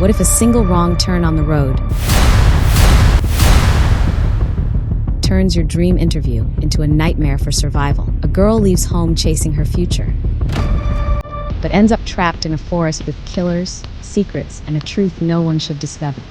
What if a single wrong turn on the road turns your dream interview into a nightmare for survival? A girl leaves home chasing her future, but ends up trapped in a forest with killers, secrets, and a truth no one should discover.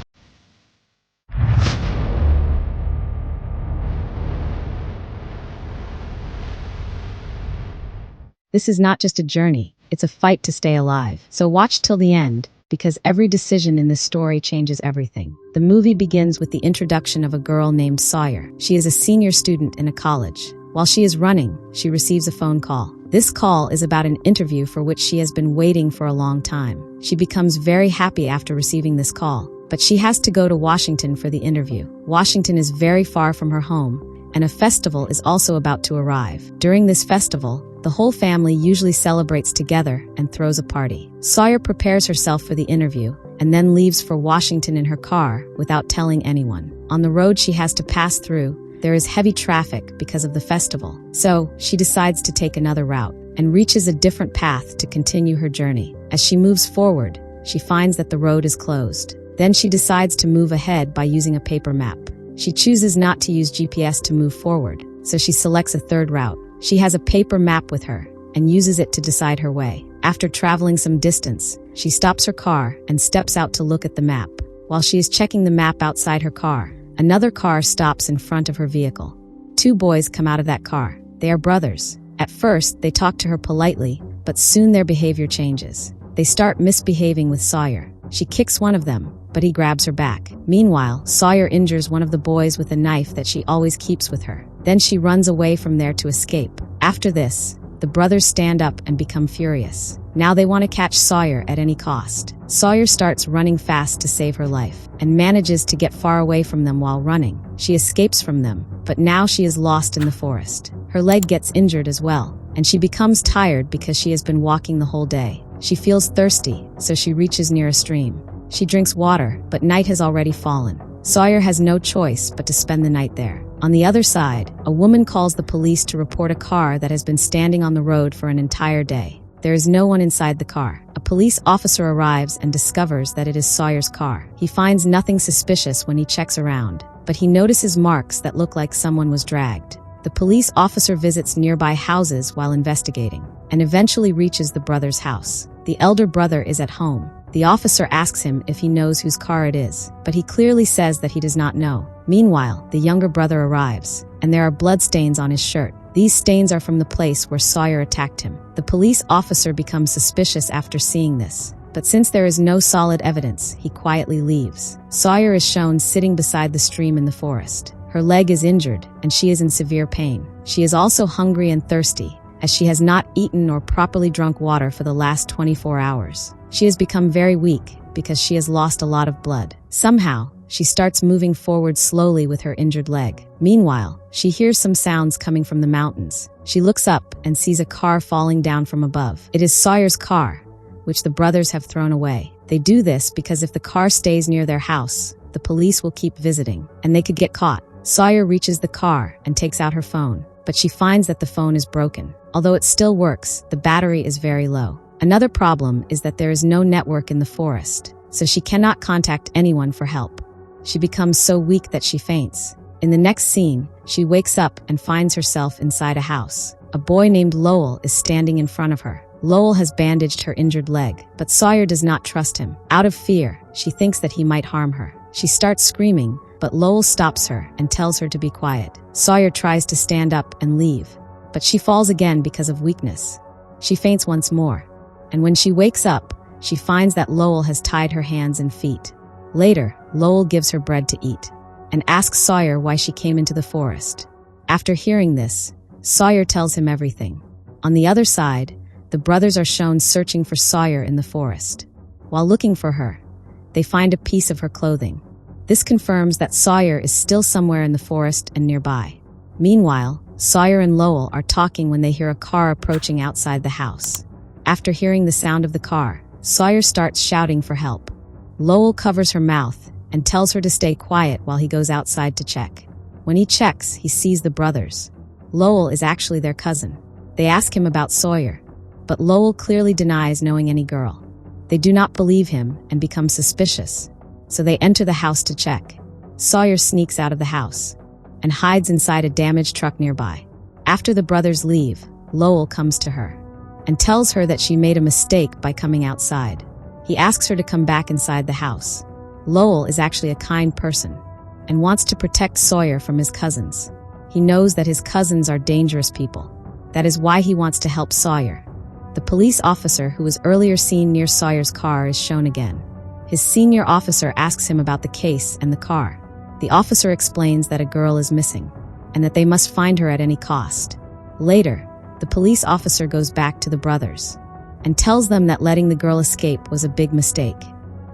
This is not just a journey, it's a fight to stay alive. So watch till the end, because every decision in this story changes everything. The movie begins with the introduction of a girl named Sawyer. She is a senior student in a college. While she is running, she receives a phone call. This call is about an interview for which she has been waiting for a long time. She becomes very happy after receiving this call, but she has to go to Washington for the interview. Washington is very far from her home, and a festival is also about to arrive. During this festival, the whole family usually celebrates together and throws a party. Sawyer prepares herself for the interview and then leaves for Washington in her car without telling anyone. On the road she has to pass through, there is heavy traffic because of the festival. So she decides to take another route and reaches a different path to continue her journey. As she moves forward, she finds that the road is closed. Then she decides to move ahead by using a paper map. She chooses not to use GPS to move forward, so she selects a third route. She has a paper map with her and uses it to decide her way. After traveling some distance, she stops her car and steps out to look at the map. While she is checking the map outside her car, another car stops in front of her vehicle. Two boys come out of that car. They are brothers. At first, they talk to her politely, but soon their behavior changes. They start misbehaving with Sawyer. She kicks one of them, but he grabs her back. Meanwhile, Sawyer injures one of the boys with a knife that she always keeps with her. Then she runs away from there to escape. After this, the brothers stand up and become furious. Now they want to catch Sawyer at any cost. Sawyer starts running fast to save her life and manages to get far away from them while running. She escapes from them, but now she is lost in the forest. Her leg gets injured as well, and she becomes tired because she has been walking the whole day. She feels thirsty, so she reaches near a stream. She drinks water, but night has already fallen. Sawyer has no choice but to spend the night there. On the other side, a woman calls the police to report a car that has been standing on the road for an entire day. There is no one inside the car. A police officer arrives and discovers that it is Sawyer's car. He finds nothing suspicious when he checks around, but he notices marks that look like someone was dragged. The police officer visits nearby houses while investigating, and eventually reaches the brother's house. The elder brother is at home. The officer asks him if he knows whose car it is, but he clearly says that he does not know. Meanwhile, the younger brother arrives, and there are bloodstains on his shirt. These stains are from the place where Sawyer attacked him. The police officer becomes suspicious after seeing this, but since there is no solid evidence, he quietly leaves. Sawyer is shown sitting beside the stream in the forest. Her leg is injured, and she is in severe pain. She is also hungry and thirsty, as she has not eaten or properly drunk water for the last 24 hours. She has become very weak because she has lost a lot of blood. Somehow, she starts moving forward slowly with her injured leg. Meanwhile, she hears some sounds coming from the mountains. She looks up and sees a car falling down from above. It is Sawyer's car, which the brothers have thrown away. They do this because if the car stays near their house, the police will keep visiting, and they could get caught. Sawyer reaches the car and takes out her phone, but she finds that the phone is broken. Although it still works, the battery is very low. Another problem is that there is no network in the forest, so she cannot contact anyone for help. She becomes so weak that she faints. In the next scene, she wakes up and finds herself inside a house. A boy named Lowell is standing in front of her. Lowell has bandaged her injured leg, but Sawyer does not trust him. Out of fear, she thinks that he might harm her. She starts screaming, but Lowell stops her and tells her to be quiet. Sawyer tries to stand up and leave, but she falls again because of weakness. She faints once more, and when she wakes up, she finds that Lowell has tied her hands and feet. Later, Lowell gives her bread to eat and asks Sawyer why she came into the forest. After hearing this, Sawyer tells him everything. On the other side, the brothers are shown searching for Sawyer in the forest. While looking for her, they find a piece of her clothing. This confirms that Sawyer is still somewhere in the forest and nearby. Meanwhile, Sawyer and Lowell are talking when they hear a car approaching outside the house. After hearing the sound of the car, Sawyer starts shouting for help. Lowell covers her mouth and tells her to stay quiet while he goes outside to check. When he checks, he sees the brothers. Lowell is actually their cousin. They ask him about Sawyer, but Lowell clearly denies knowing any girl. They do not believe him and become suspicious, so they enter the house to check. Sawyer sneaks out of the house and hides inside a damaged truck nearby. After the brothers leave, Lowell comes to her and tells her that she made a mistake by coming outside. He asks her to come back inside the house. Lowell is actually a kind person and wants to protect Sawyer from his cousins. He knows that his cousins are dangerous people. That is why he wants to help Sawyer. The police officer who was earlier seen near Sawyer's car is shown again. His senior officer asks him about the case and the car. The officer explains that a girl is missing and that they must find her at any cost. Later, the police officer goes back to the brothers and tells them that letting the girl escape was a big mistake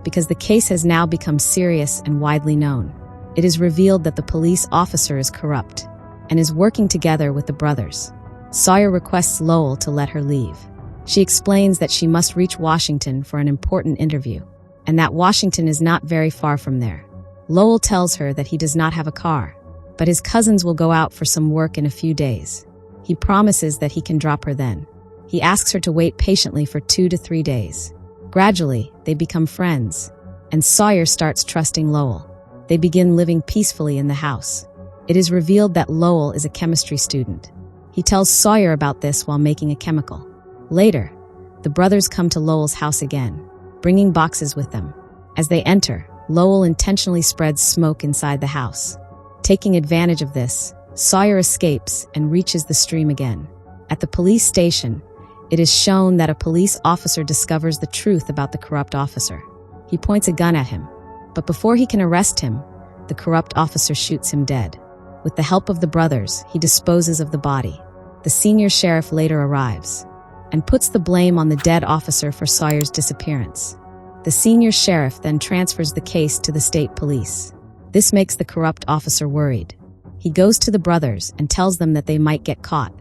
because the case has now become serious and widely known. It is revealed that the police officer is corrupt and is working together with the brothers. Sawyer requests Lowell to let her leave. She explains that she must reach Washington for an important interview and that Washington is not very far from there. Lowell tells her that he does not have a car, but his cousins will go out for some work in a few days. He promises that he can drop her then. He asks her to wait patiently for 2 to 3 days. Gradually, they become friends, and Sawyer starts trusting Lowell. They begin living peacefully in the house. It is revealed that Lowell is a chemistry student. He tells Sawyer about this while making a chemical. Later, the brothers come to Lowell's house again, bringing boxes with them. As they enter, Lowell intentionally spreads smoke inside the house. Taking advantage of this, Sawyer escapes and reaches the stream again. At the police station, it is shown that a police officer discovers the truth about the corrupt officer. He points a gun at him, but before he can arrest him, the corrupt officer shoots him dead. With the help of the brothers, he disposes of the body. The senior sheriff later arrives and puts the blame on the dead officer for Sawyer's disappearance. The senior sheriff then transfers the case to the state police. This makes the corrupt officer worried. He goes to the brothers and tells them that they might get caught.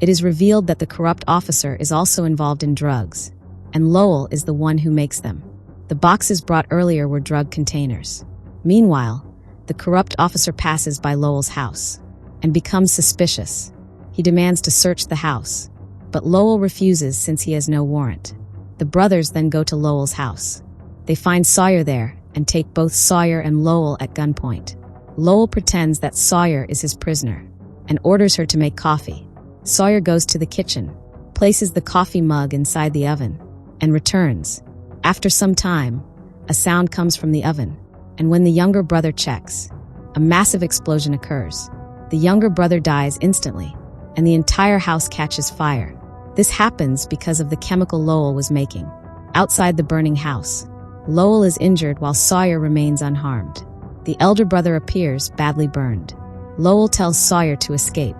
It is revealed that the corrupt officer is also involved in drugs, and Lowell is the one who makes them. The boxes brought earlier were drug containers. Meanwhile, the corrupt officer passes by Lowell's house and becomes suspicious. He demands to search the house, but Lowell refuses since he has no warrant. The brothers then go to Lowell's house. They find Sawyer there and take both Sawyer and Lowell at gunpoint. Lowell pretends that Sawyer is his prisoner and orders her to make coffee. Sawyer goes to the kitchen, places the coffee mug inside the oven, and returns. After some time, a sound comes from the oven, and when the younger brother checks, a massive explosion occurs. The younger brother dies instantly, and the entire house catches fire. This happens because of the chemical Lowell was making. Outside the burning house, Lowell is injured while Sawyer remains unharmed. The elder brother appears, badly burned. Lowell tells Sawyer to escape.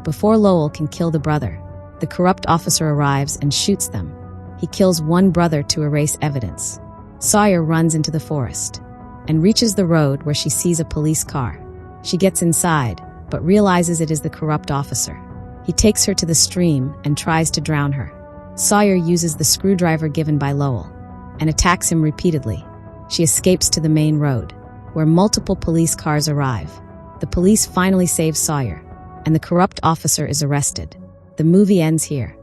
Before Lowell can kill the brother, the corrupt officer arrives and shoots them. He kills one brother to erase evidence. Sawyer runs into the forest and reaches the road where she sees a police car. She gets inside, but realizes it is the corrupt officer. He takes her to the stream and tries to drown her. Sawyer uses the screwdriver given by Lowell and attacks him repeatedly. She escapes to the main road, where multiple police cars arrive. The police finally save Sawyer, and the corrupt officer is arrested. The movie ends here.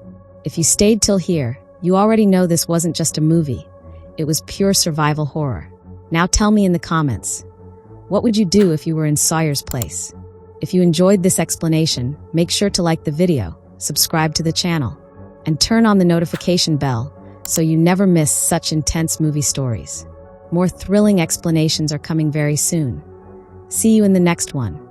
If you stayed till here, you already know this wasn't just a movie. It was pure survival horror. Now tell me in the comments, what would you do if you were in Sawyer's place? If you enjoyed this explanation, make sure to like the video, subscribe to the channel, and turn on the notification bell so you never miss such intense movie stories. More thrilling explanations are coming very soon. See you in the next one.